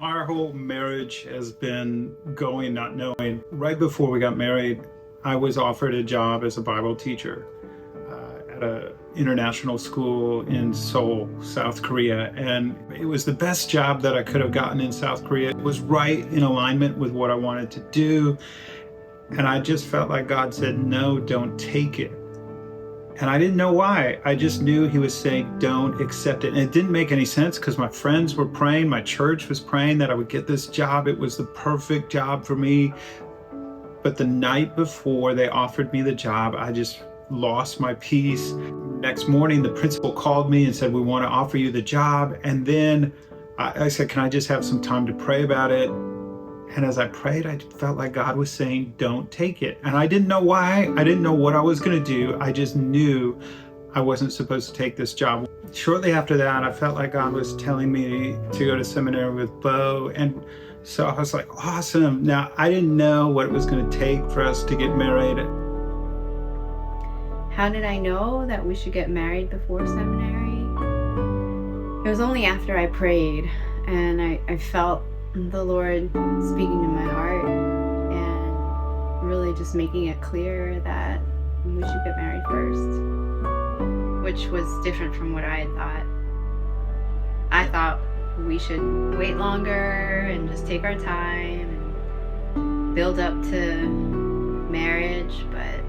Our whole marriage has been going not knowing. Right before we got married, I was offered a job as a Bible teacher at an international school in Seoul, South Korea. And it was the best job that I could have gotten in South Korea. It was right in alignment with what I wanted to do. And I just felt like God said, no, don't take it. And I didn't know why. I just knew he was saying, don't accept it. And it didn't make any sense because my friends were praying, my church was praying that I would get this job. It was the perfect job for me. But the night before they offered me the job, I just lost my peace. Next morning, the principal called me and said, we want to offer you the job. And then I said, can I just have some time to pray about it? And as I prayed, I felt like God was saying, don't take it. And I didn't know why. I didn't know what I was going to do. I just knew I wasn't supposed to take this job. Shortly after that, I felt like God was telling me to go to seminary with Bo. And so I was like, awesome. Now, I didn't know what it was going to take for us to get married. How did I know that we should get married before seminary? It was only after I prayed and I felt the Lord speaking to my heart and really just making it clear that we should get married first, which was different from what I had thought. I thought we should wait longer and just take our time and build up to marriage, but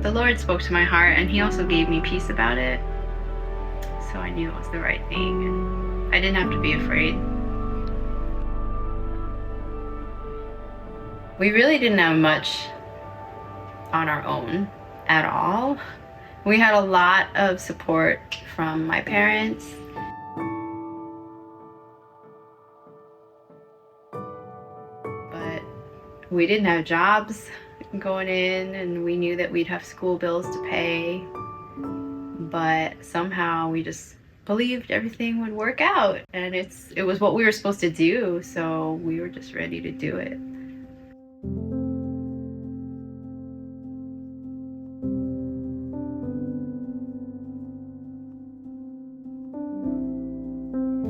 the Lord spoke to my heart and he also gave me peace about it. So I knew it was the right thing and I didn't have to be afraid. We really didn't have much on our own at all. We had a lot of support from my parents. But we didn't have jobs going in and we knew that we'd have school bills to pay. But somehow we just believed everything would work out and it was what we were supposed to do, so we were just ready to do it.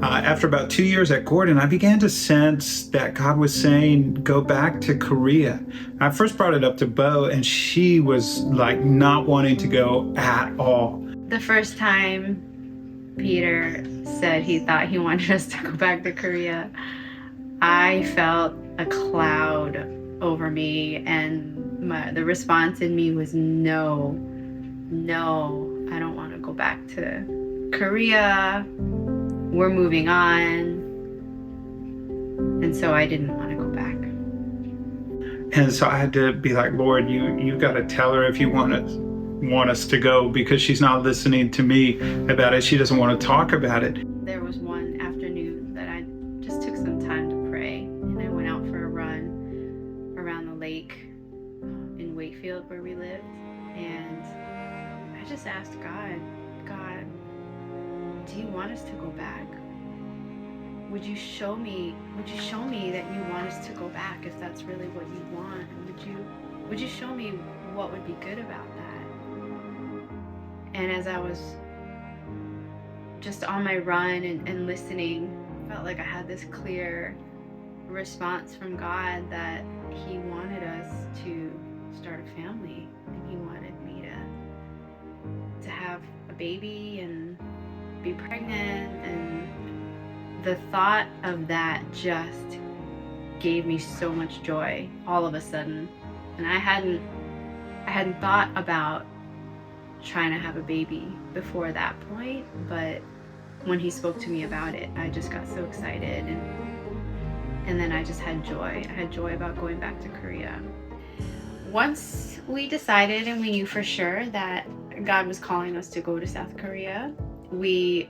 After about 2 years at Gordon, I began to sense that God was saying, go back to Korea. I first brought it up to Bo, and she was like not wanting to go at all. The first time Peter said he thought he wanted us to go back to Korea, I felt a cloud over me, and the response in me was no, I don't want to go back to Korea. We're moving on. And so I didn't want to go back. And so I had to be like, Lord, you got to tell her if you want us to go, because she's not listening to me about it. She doesn't want to talk about it. There was one afternoon that I just took some time to pray, and I went out for a run around the lake in Wakefield where we lived, and I just asked God, do you want us to go back? Would you show me that you want us to go back if that's really what you want? Would you show me what would be good about that? And as I was just on my run and listening, I felt like I had this clear response from God that he wanted us to start a family, and he wanted me to have a baby and be pregnant, and the thought of that just gave me so much joy all of a sudden. And I hadn't thought about trying to have a baby before that point, but when he spoke to me about it, I just got so excited, and then I just had joy. I had joy about going back to Korea. Once we decided and we knew for sure that God was calling us to go to South Korea, we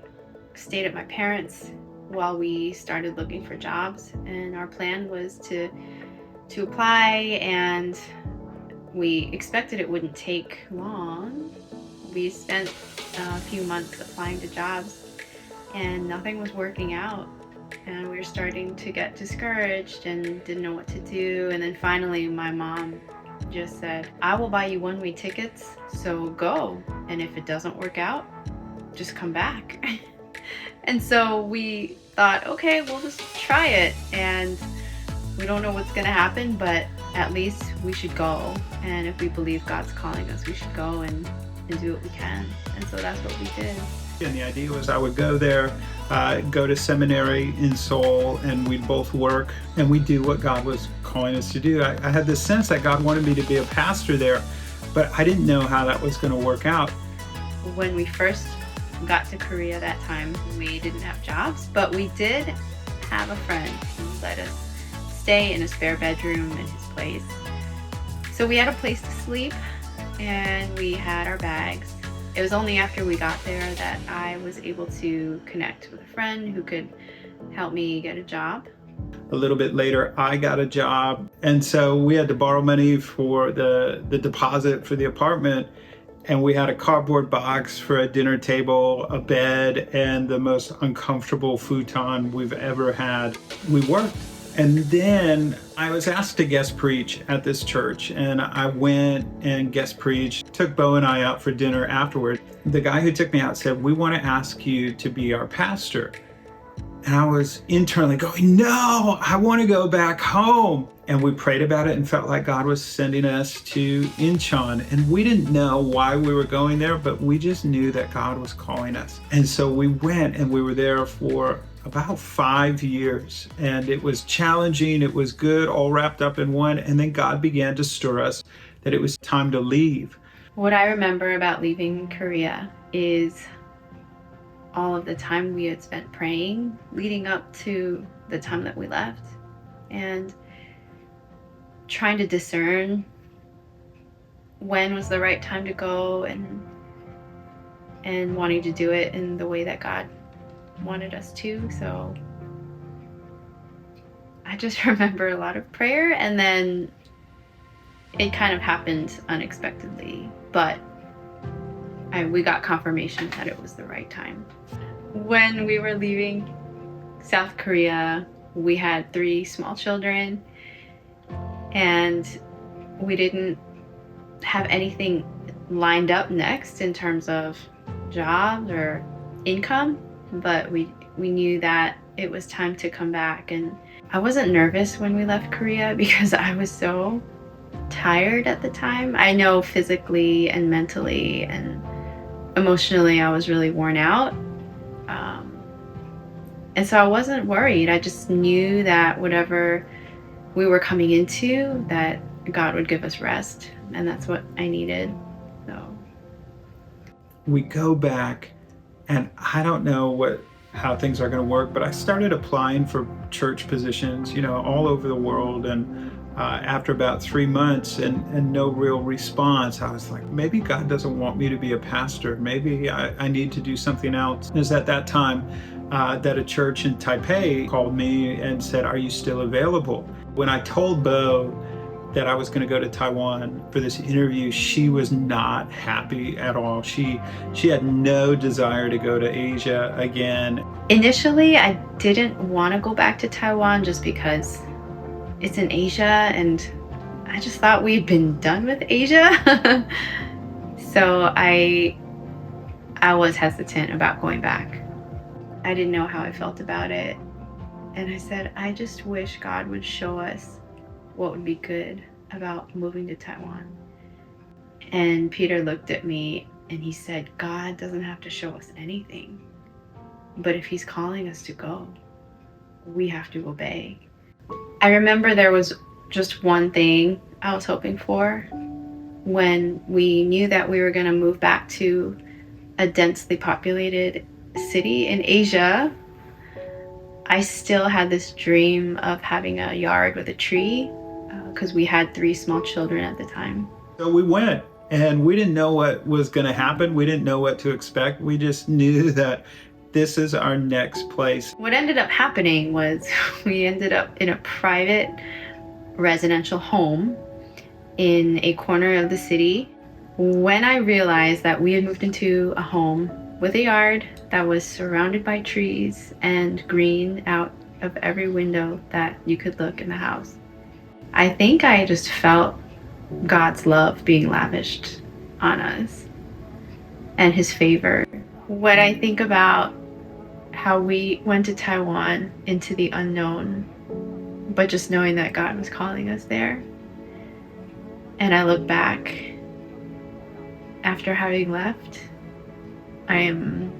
stayed at my parents' while we started looking for jobs, and our plan was to apply, and we expected it wouldn't take long. We spent a few months applying to jobs and nothing was working out, and we were starting to get discouraged and didn't know what to do. And then finally my mom just said, I will buy you one-way tickets, so go, and if it doesn't work out, just come back. And so we thought, okay, we'll just try it. And we don't know what's going to happen, but at least we should go. And if we believe God's calling us, we should go and do what we can. And so that's what we did. And the idea was I would go there, go to seminary in Seoul, and we'd both work and we'd do what God was calling us to do. I had this sense that God wanted me to be a pastor there, but I didn't know how that was going to work out. When we first got to Korea that time, we didn't have jobs, but we did have a friend who let us stay in a spare bedroom in his place. So we had a place to sleep and we had our bags. It was only after we got there that I was able to connect with a friend who could help me get a job. A little bit later, I got a job, and so we had to borrow money for the deposit for the apartment, and we had a cardboard box for a dinner table, a bed, and the most uncomfortable futon we've ever had. We worked. And then I was asked to guest preach at this church, and I went and guest preached, took Bo and I out for dinner afterward. The guy who took me out said, "We want to ask you to be our pastor." And I was internally going, no, I want to go back home. And we prayed about it and felt like God was sending us to Incheon. And we didn't know why we were going there, but we just knew that God was calling us. And so we went, and we were there for about 5 years. And it was challenging, it was good, all wrapped up in one. And then God began to stir us that it was time to leave. What I remember about leaving Korea is all of the time we had spent praying leading up to the time that we left, and trying to discern when was the right time to go, and wanting to do it in the way that God wanted us to. So I just remember a lot of prayer, and then it kind of happened unexpectedly, but we got confirmation that it was the right time. When we were leaving South Korea, we had 3 small children, and we didn't have anything lined up next in terms of jobs or income, but we knew that it was time to come back. And I wasn't nervous when we left Korea because I was so tired at the time. I know physically and mentally and emotionally I was really worn out. And so I wasn't worried. I just knew that whatever we were coming into, that God would give us rest, and that's what I needed. So we go back, and I don't know how things are going to work, but I started applying for church positions, all over the world. And after about 3 months and no real response, I was like, maybe God doesn't want me to be a pastor. Maybe I need to do something else. It was at that time that a church in Taipei called me and said, "Are you still available?" When I told Bo that I was going to go to Taiwan for this interview, she was not happy at all. She had no desire to go to Asia again. Initially, I didn't want to go back to Taiwan just because it's in Asia, and I just thought we'd been done with Asia. So I was hesitant about going back. I didn't know how I felt about it. And I said, I just wish God would show us what would be good about moving to Taiwan. And Peter looked at me and he said, God doesn't have to show us anything, but if he's calling us to go, we have to obey. I remember there was just one thing I was hoping for. When we knew that we were going to move back to a densely populated city in Asia, I still had this dream of having a yard with a tree, because we had 3 small children at the time. So we went, and we didn't know what was going to happen. We didn't know what to expect. We just knew that this is our next place. What ended up happening was we ended up in a private residential home in a corner of the city. When I realized that we had moved into a home with a yard that was surrounded by trees and green out of every window that you could look in the house, I think I just felt God's love being lavished on us and his favor. When I think about how we went to Taiwan into the unknown, but just knowing that God was calling us there. And I look back after having left, I am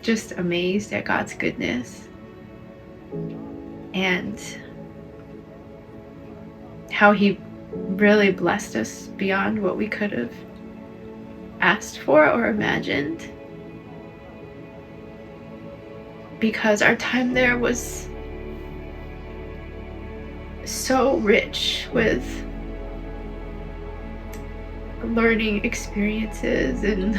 just amazed at God's goodness and how He really blessed us beyond what we could have asked for or imagined. Because our time there was so rich with learning experiences and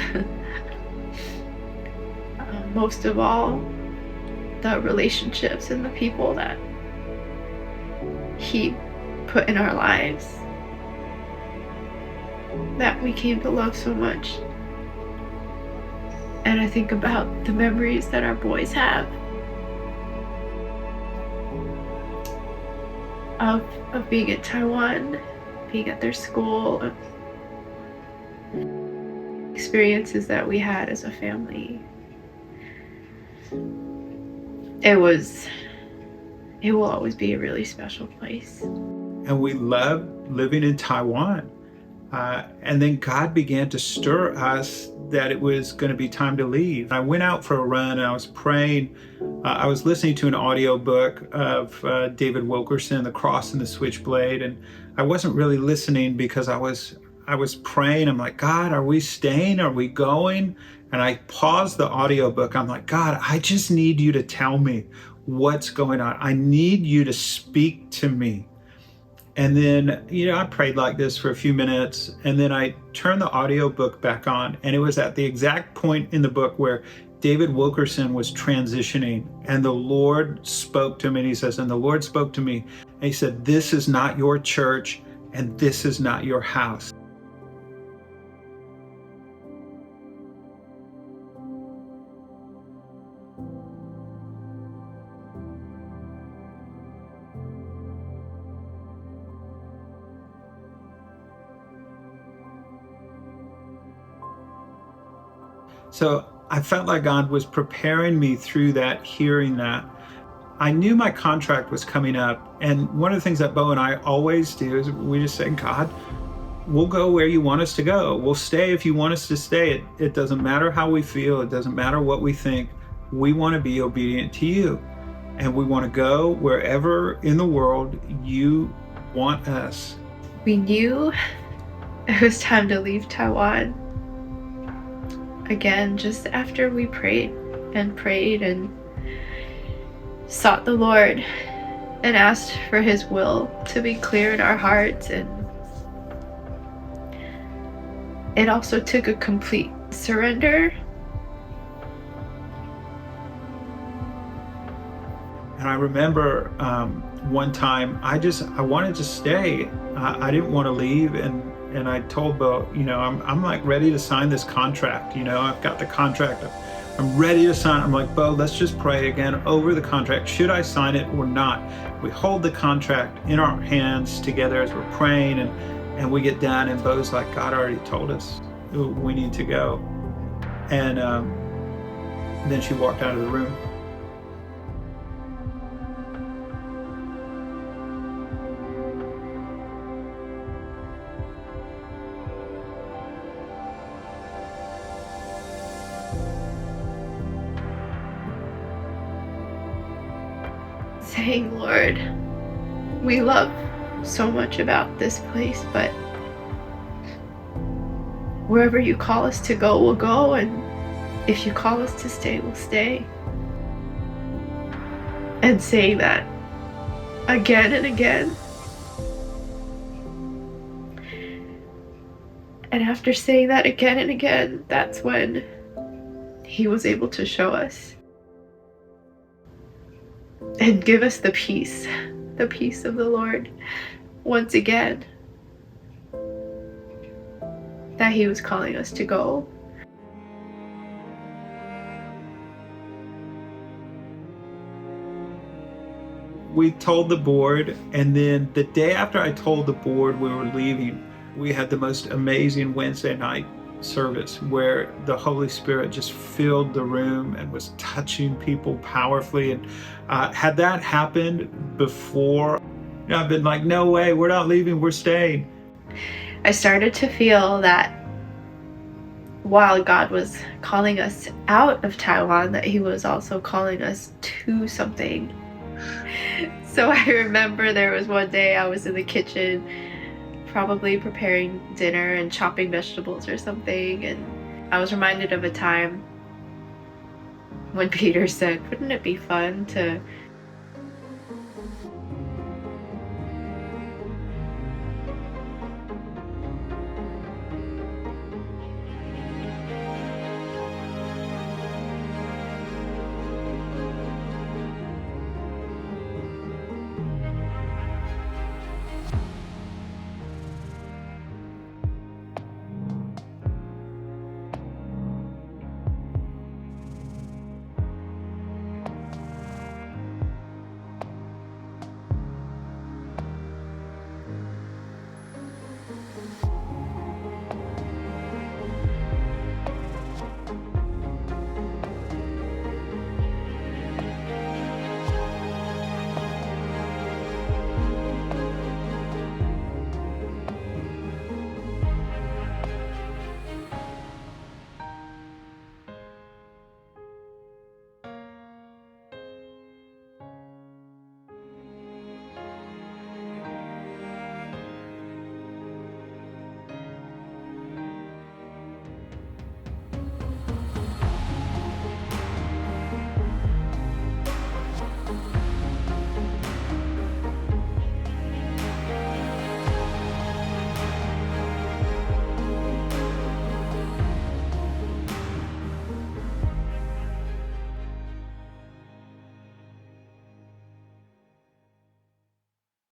most of all, the relationships and the people that He put in our lives that we came to love so much. And I think about the memories that our boys have of being in Taiwan, being at their school, experiences that we had as a family. It will always be a really special place. And we loved living in Taiwan. And then God began to stir us that it was going to be time to leave. I went out for a run and I was praying. I was listening to an audio book of David Wilkerson, The Cross and the Switchblade. And I wasn't really listening because I was praying. I'm like, God, are we staying? Are we going? And I paused the audiobook. I'm like, God, I just need you to tell me what's going on. I need you to speak to me. And then, I prayed like this for a few minutes, and then I turned the audiobook back on, and it was at the exact point in the book where David Wilkerson was transitioning, and the Lord spoke to him, and he says, and the Lord spoke to me, and he said, this is not your church, and this is not your house. So I felt like God was preparing me through that, hearing that. I knew my contract was coming up. And one of the things that Bo and I always do is we just say, God, we'll go where you want us to go. We'll stay if you want us to stay. It doesn't matter how we feel. It doesn't matter what we think. We want to be obedient to you. And we want to go wherever in the world you want us. We knew it was time to leave Taiwan. Again, just after we prayed and sought the Lord and asked for His will to be clear in our hearts. And it also took a complete surrender. And I remember one time I wanted to stay. I didn't want to leave, and I told Bo, I'm like ready to sign this contract. I've got the contract. I'm ready to sign. I'm like, Bo, let's just pray again over the contract. Should I sign it or not? We hold the contract in our hands together as we're praying, and we get done, and Bo's like, God already told us we need to go. And then she walked out of the room. Saying, Lord, we love so much about this place, but wherever you call us to go, we'll go, and if you call us to stay, we'll stay. And saying that again and again. And after saying that again and again, that's when He was able to show us and give us the peace of the Lord once again, that He was calling us to go. We told the board, and then the day after I told the board we were leaving, we had the most amazing Wednesday night service where the Holy Spirit just filled the room and was touching people powerfully. And had that happened before, I've been like, no way, we're not leaving, we're staying. I started to feel that while God was calling us out of Taiwan, that He was also calling us to something. So I remember there was one day I was in the kitchen, probably preparing dinner and chopping vegetables or something, and I was reminded of a time when Peter said, "Wouldn't it be fun to